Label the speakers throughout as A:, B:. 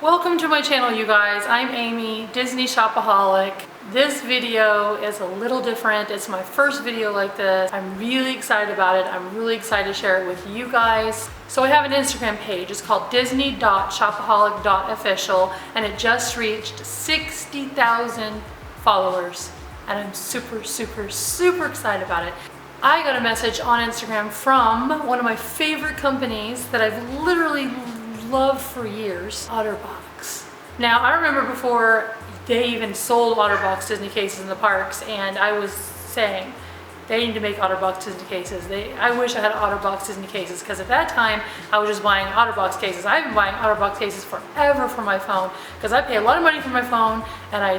A: Welcome to my channel, you guys. I'm Amy, Disney Shopaholic. This video is a little different. It's my first video like this. I'm really excited about it. I'm really excited to share it with you guys. So I have an Instagram page. It's called disney.shopaholic.official and it just reached 60,000 followers. And I'm super excited about it. I got a message on Instagram from one of my favorite companies that I've literally loved for years, OtterBox. Now, I remember before they even sold OtterBox Disney cases in the parks, and I was saying, they need to make OtterBox Disney cases. I wish I had OtterBox Disney cases, because at that time, I was just buying OtterBox cases. I've been buying OtterBox cases forever for my phone, because I pay a lot of money for my phone, and I,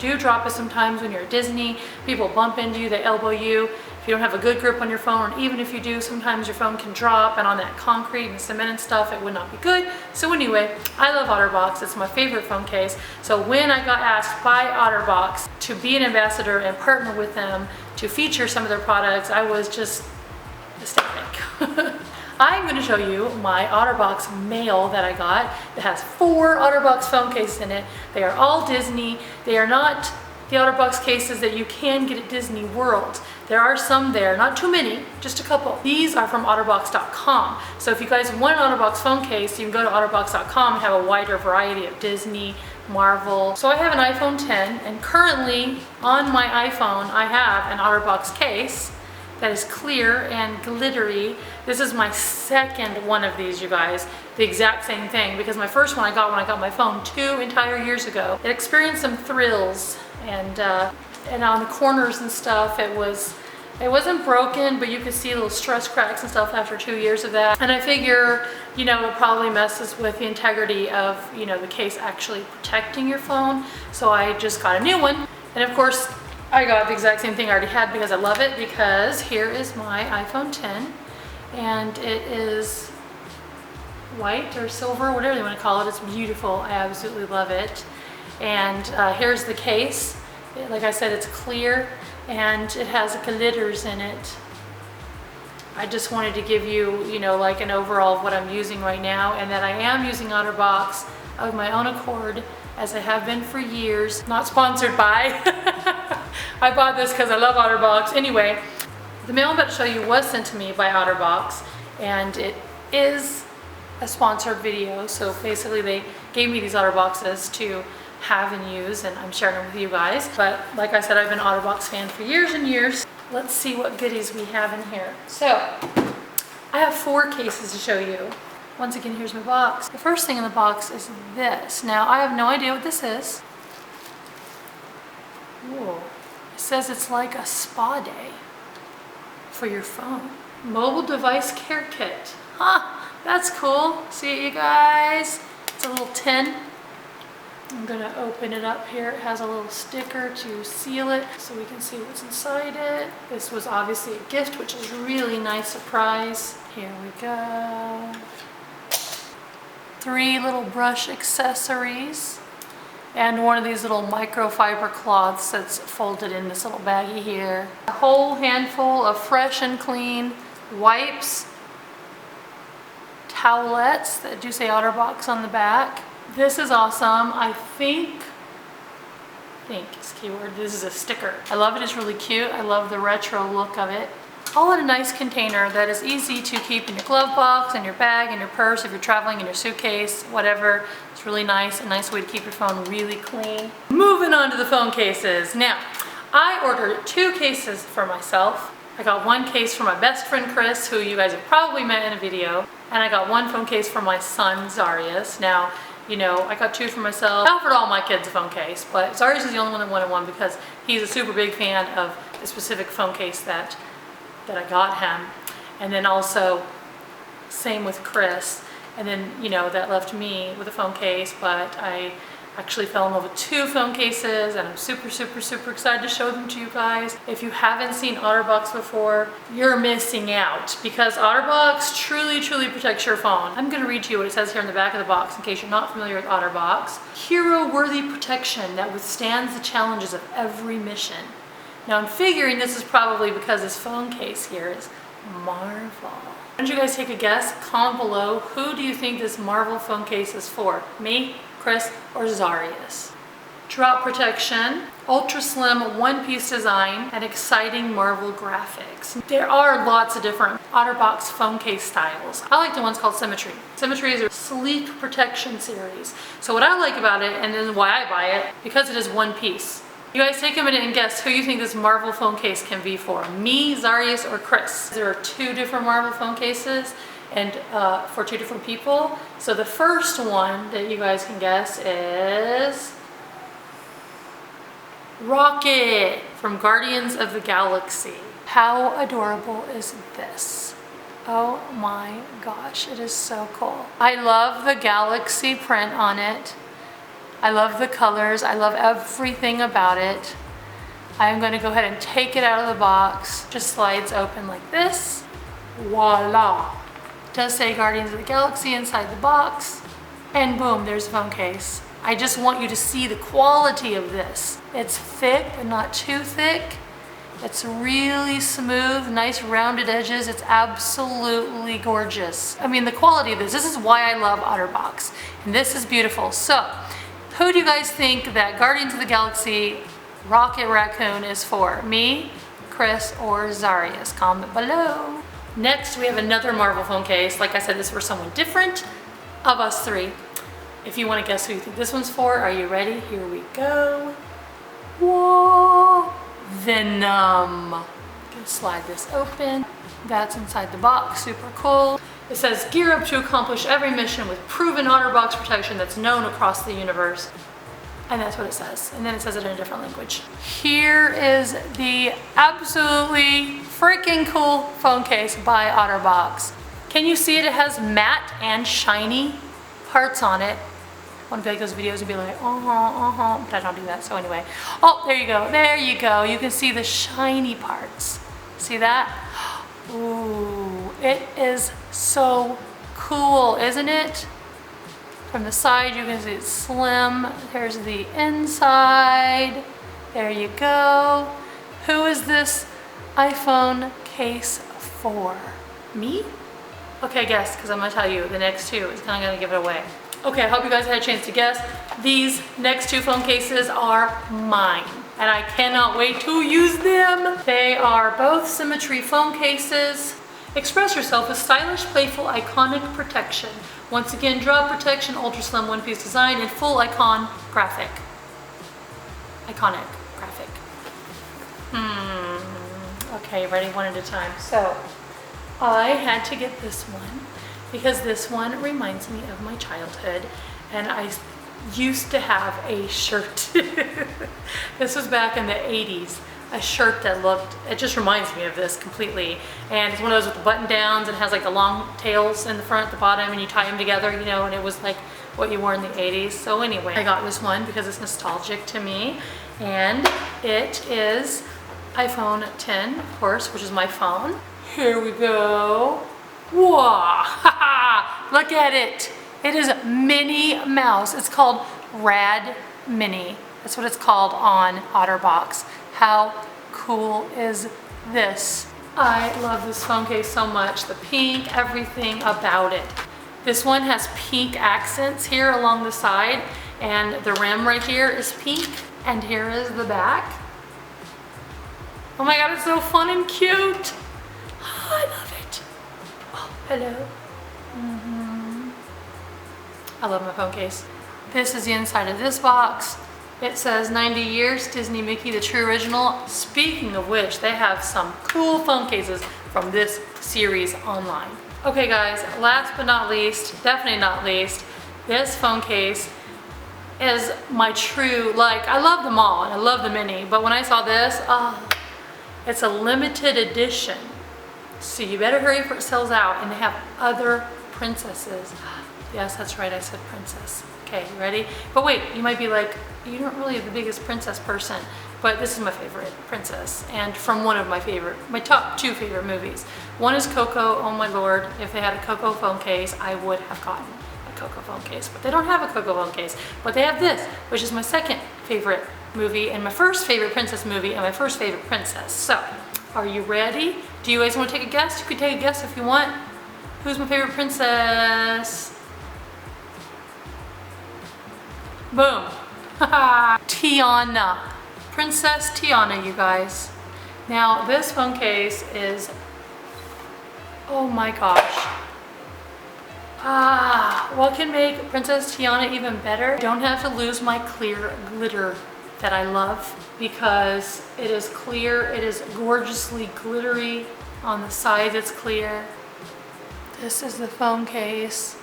A: do drop it sometimes when you're at Disney. People bump into you, they elbow you. If you don't have a good grip on your phone, or even if you do, sometimes your phone can drop, and on that concrete and cement and stuff, it would not be good. So anyway, I love OtterBox. It's my favorite phone case. So when I got asked by OtterBox to be an ambassador and partner with them to feature some of their products, I was just ecstatic. I'm going to show you my OtterBox mail that I got. It has 4 OtterBox phone cases in it. They are all Disney. They are not the OtterBox cases that you can get at Disney World. There are some there, not too many, just a couple. These are from OtterBox.com. So if you guys want an OtterBox phone case, you can go to OtterBox.com and have a wider variety of Disney, Marvel. So I have an iPhone 10, and currently on my iPhone, I have an OtterBox case that is clear and glittery. This is my second one of these, you guys. The exact same thing, because my first one I got when I got my phone 2 entire years ago. It experienced some thrills, and on the corners and stuff, it wasn't broken, but you could see little stress cracks and stuff after 2 years of that. And I figure, it probably messes with the integrity of, the case actually protecting your phone. So I just got a new one. And of course, I got the exact same thing I already had because I love it, because here is my iPhone 10, and it is white or silver, whatever you want to call it. It's beautiful. I absolutely love it. And here's the case. Like I said, it's clear and it has glitters in it. I just wanted to give you, like an overall of what I'm using right now, and that I am using OtterBox of my own accord, as I have been for years. Not sponsored by. I bought this because I love OtterBox. Anyway, the mail I'm about to show you was sent to me by OtterBox, and it is a sponsored video. So basically they gave me these OtterBoxes to have and use, and I'm sharing them with you guys. But like I said, I've been an OtterBox fan for years and years. Let's see what goodies we have in here. So I have 4 cases to show you. Once again, here's my box. The first thing in the box is this. Now, I have no idea what this is. Ooh. It says it's like a spa day for your phone. Mobile device care kit. Huh, that's cool. See it, you guys? It's a little tin. I'm gonna open it up here. It has a little sticker to seal it so we can see what's inside it. This was obviously a gift, which is a really nice surprise. Here we go. 3 little brush accessories, and one of these little microfiber cloths that's folded in this little baggie here. A whole handful of fresh and clean wipes, towelettes that do say OtterBox on the back. This is awesome. I think is keyword. This is a sticker. I love it. It's really cute. I love the retro look of it. All in a nice container that is easy to keep in your glove box, in your bag, in your purse, if you're traveling, in your suitcase, whatever. It's really nice. A nice way to keep your phone really clean. Moving on to the phone cases. Now, I ordered 2 cases for myself. I got 1 case for my best friend Chris, who you guys have probably met in a video, and I got 1 phone case for my son Zarius. Now, I got 2 for myself. I offered all my kids a phone case, but Zarius is the only one that wanted one because he's a super big fan of the specific phone case that I got him. And then also, same with Chris. And then, that left me with a phone case, but I actually fell in love with 2 phone cases, and I'm super excited to show them to you guys. If you haven't seen OtterBox before, you're missing out, because OtterBox truly protects your phone. I'm gonna read to you what it says here in the back of the box in case you're not familiar with OtterBox. Hero-worthy protection that withstands the challenges of every mission. Now I'm figuring this is probably because this phone case here is Marvel. Why don't you guys take a guess? Comment below. Who do you think this Marvel phone case is for? Me? Chris, or Zarius. Drop protection, ultra slim one-piece design, and exciting Marvel graphics. There are lots of different OtterBox phone case styles. I like the ones called Symmetry. Symmetry is a sleek protection series. So what I like about it, and then why I buy it, because it is one piece. You guys take a minute and guess who you think this Marvel phone case can be for. Me, Zarius, or Chris. There are 2 different Marvel phone cases and for 2 different people. So the first one that you guys can guess is Rocket from Guardians of the Galaxy. How adorable is this? Oh my gosh, it is so cool. I love the galaxy print on it. I love the colors. I love everything about it. I'm going to go ahead and take it out of the box. Just slides open like this. Voila. It does say Guardians of the Galaxy inside the box. And boom, there's the phone case. I just want you to see the quality of this. It's thick, but not too thick. It's really smooth, nice rounded edges. It's absolutely gorgeous. I mean, the quality of this is why I love OtterBox. And this is beautiful. So, who do you guys think that Guardians of the Galaxy Rocket Raccoon is for? Me, Chris, or Zarius? Comment below. Next, we have another Marvel phone case. Like I said, this is for someone different of us 3. If you want to guess who you think this one's for, are you ready? Here we go. Whoa! Venom. I'm gonna slide this open. That's inside the box, super cool. It says, gear up to accomplish every mission with proven OtterBox protection that's known across the universe. And that's what it says. And then it says it in a different language. Here is the absolutely freaking cool phone case by OtterBox. Can you see it? It has matte and shiny parts on it. I want to make those videos and be like, but I don't do that, so anyway. Oh, there you go, there you go. You can see the shiny parts. See that? Ooh, it is so cool, isn't it? From the side, you can see it's slim. There's the inside. There you go. Who is this iPhone case for? Me? Okay, guess, because I'm going to tell you the next 2 is kind of going to give it away. Okay, I hope you guys had a chance to guess. These next 2 phone cases are mine, and I cannot wait to use them. They are both Symmetry phone cases. Express yourself with stylish, playful, iconic protection. Once again, drop protection, ultra slim one-piece design, and full icon graphic. Iconic graphic. Okay, ready, one at a time. So, I had to get this one because this one reminds me of my childhood, and I used to have a shirt. This was back in the 80s. A shirt that looked, it just reminds me of this completely. And it's one of those with the button downs and has like the long tails in the front, the bottom, and you tie them together, you know, and it was like what you wore in the 80s. So anyway, I got this one because it's nostalgic to me. And it is iPhone 10, of course, which is my phone. Here we go. Wow, look at it. It is Minnie Mouse. It's called Rad Mini. That's what it's called on OtterBox. How cool is this? I love this phone case so much. The pink, everything about it. This one has pink accents here along the side, and the rim right here is pink, and here is the back. Oh my god, it's so fun and cute. Oh, I love it. Oh, hello. I love my phone case. This is the inside of this box. It says 90 years, Disney Mickey, the true original. Speaking of which, they have some cool phone cases from this series online. Okay guys, last but not least, definitely not least, this phone case is my true, like, I love them all and I love the Mini, but when I saw this, it's a limited edition. So you better hurry before it sells out, and they have other princesses. Yes, that's right, I said princess. Okay, you ready? But wait, you might be like, you aren't really the biggest princess person, but this is my favorite princess, and from one of my top 2 favorite movies. One is Coco. Oh my lord, if they had a Coco phone case, I would have gotten a Coco phone case, but they don't have a Coco phone case. But they have this, which is my second favorite movie, and my first favorite princess movie, and my first favorite princess. So, are you ready? Do you guys want to take a guess? You can take a guess if you want. Who's my favorite princess? Boom. Tiana. Princess Tiana, you guys. Now, this phone case is, oh my gosh. What can make Princess Tiana even better? I don't have to lose my clear glitter that I love, because it is clear, it is gorgeously glittery. On the sides it's clear. This is the phone case.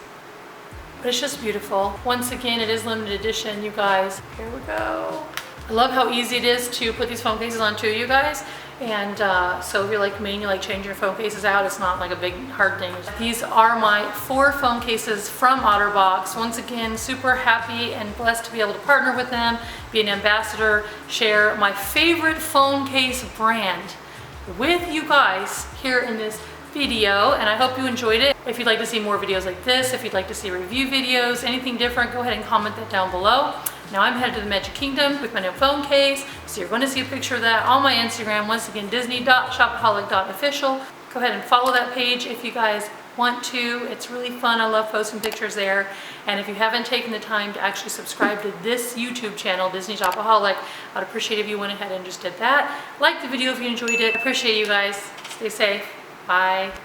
A: But it's just beautiful. Once again, it is limited edition, you guys. Here we go. I love how easy it is to put these phone cases on too, you guys. And so if you're like me and you like change your phone cases out, it's not like a big hard thing. These are my 4 phone cases from OtterBox. Once again, super happy and blessed to be able to partner with them, be an ambassador, share my favorite phone case brand with you guys here in this video, and I hope you enjoyed it. If you'd like to see more videos like this, if you'd like to see review videos, anything different, go ahead and comment that down below. Now I'm headed to the Magic Kingdom with my new phone case, so you're going to see a picture of that on my Instagram. Once again, disney.shopaholic.official. Go ahead and follow that page if you guys want to. It's really fun. I love posting pictures there. And if you haven't taken the time to actually subscribe to this YouTube channel, Disney Shopaholic, I'd appreciate if you went ahead and just did that. Like the video if you enjoyed it. Appreciate you guys. Stay safe. Bye.